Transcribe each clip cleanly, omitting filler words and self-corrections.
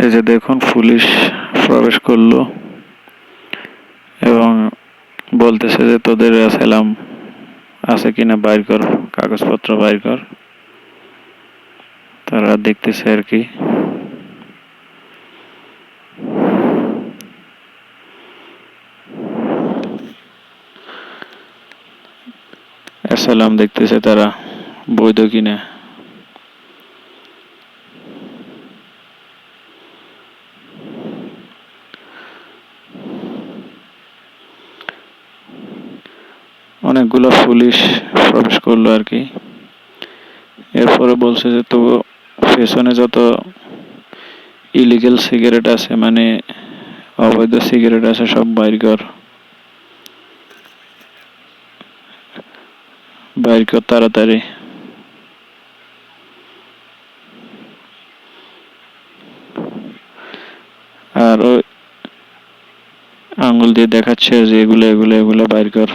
এই যে দেখুন পুলিশ প্রবেশ করলো এবং বলতেছে যে তোদের অ্যাসাইলাম আছে কিনা বাইর কর, কাগজপত্র বাইর কর। তারা দেখতেছে আর কি। অ্যাসাইলাম দেখতেছে তারা বৈধ কিনা। অনেকগুলো পুলিশ প্রবেশ করলো আর কি। এরপরে বলছে যে তো পেছনে যত ইলিগেল সিগারেট আছে, মানে অবৈধ সিগারেট আছে, সব বাইর কর, বাইর কর তাড়াতাড়ি। আর ওই আঙ্গুল দিয়ে দেখাচ্ছে যে এগুলো এগুলো এগুলো বাইর কর।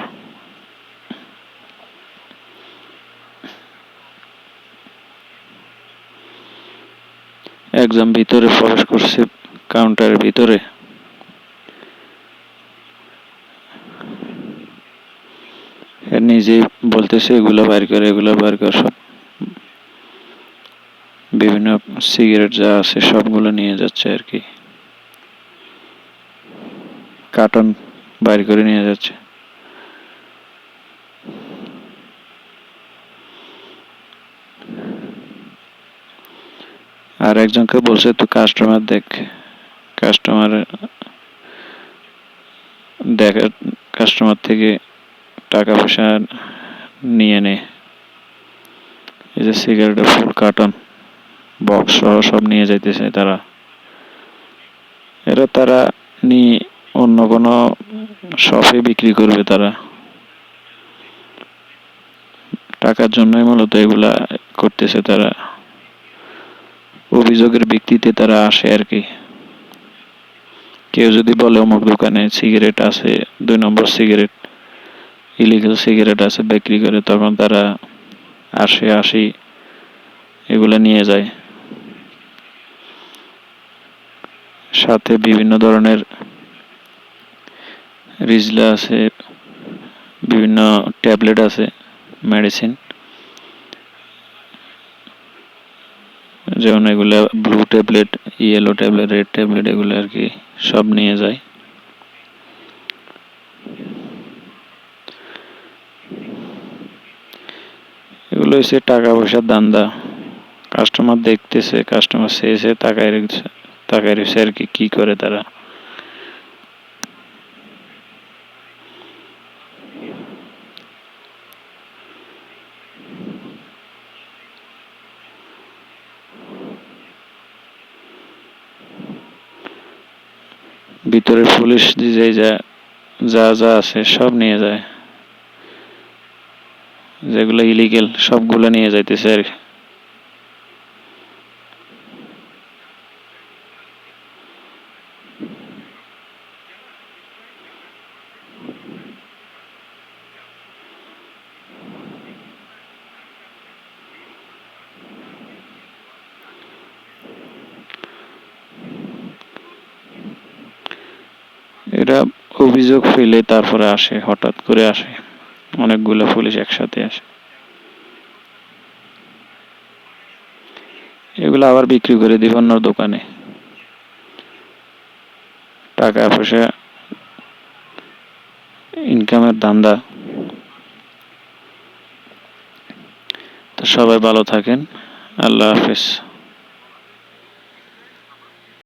একজন ভিতরে প্রবেশ করছে কাউন্টারের ভিতরে। নিজেই বলতেছে এগুলো বাইর কর, এগুলো বাইর কর। সব বিভিন্ন সিগারেট যা আছে সবগুলো নিয়ে যাচ্ছে আর কি। কার্টন বাইর করে নিয়ে যাচ্ছে। আর একজনকে বলছে তুই কাস্টমার দেখ, কাস্টমার দেখ, কাস্টমার থেকে টাকা পয়সা নিয়ে নে। এই যে সিগারেটের ফুল কার্টন বক্স সহ সব নিয়ে যাইতেছে তারা। তারা নিয়ে অন্য কোনো শপে বিক্রি করবে। তারা টাকার জন্যই মূলত এগুলা করতেছে। তারা অভিযোগের ভিত্তিতে তারা আসে আর কি। কেউ যদি বলে অমুক দোকানে সিগারেট আছে, 2 নম্বর সিগারেট, ইলিগাল সিগারেট আছে বিক্রি করে, তখন তারা আসি এগুলা নিয়ে যায়। সাথে বিভিন্ন ধরনের রিজলা আছে, বিভিন্ন ট্যাবলেট আছে, মেডিসিন, যেমন এগুলা blue tablet, yellow tablet, red tablet, এগুলো আর কি সব নিয়ে যায়। এগুলো হচ্ছে টাকা পয়সার ধান্দা। কাস্টমার দেখতেছে, কাস্টমার চেয়েছে, তাকায় রয়েছে আর কি করে তারা। ভিতরে পুলিশ যে যা যা আছে সব নিয়ে যায়, যেগুলো ইলিগেল সবগুলো নিয়ে যাইতেছে আর কি। এরা অভিযোগ ফেলে তারপরে আসে, হঠাৎ করে আসে, অনেকগুলো পুলিশ একসাথে আসে। এগুলো আবার বিক্রি করে দিবে অন্য দোকানে। টাকা পয়সা ইনকামের ধান্দা। তো সবাই ভালো থাকেন। আল্লাহ হাফেজ।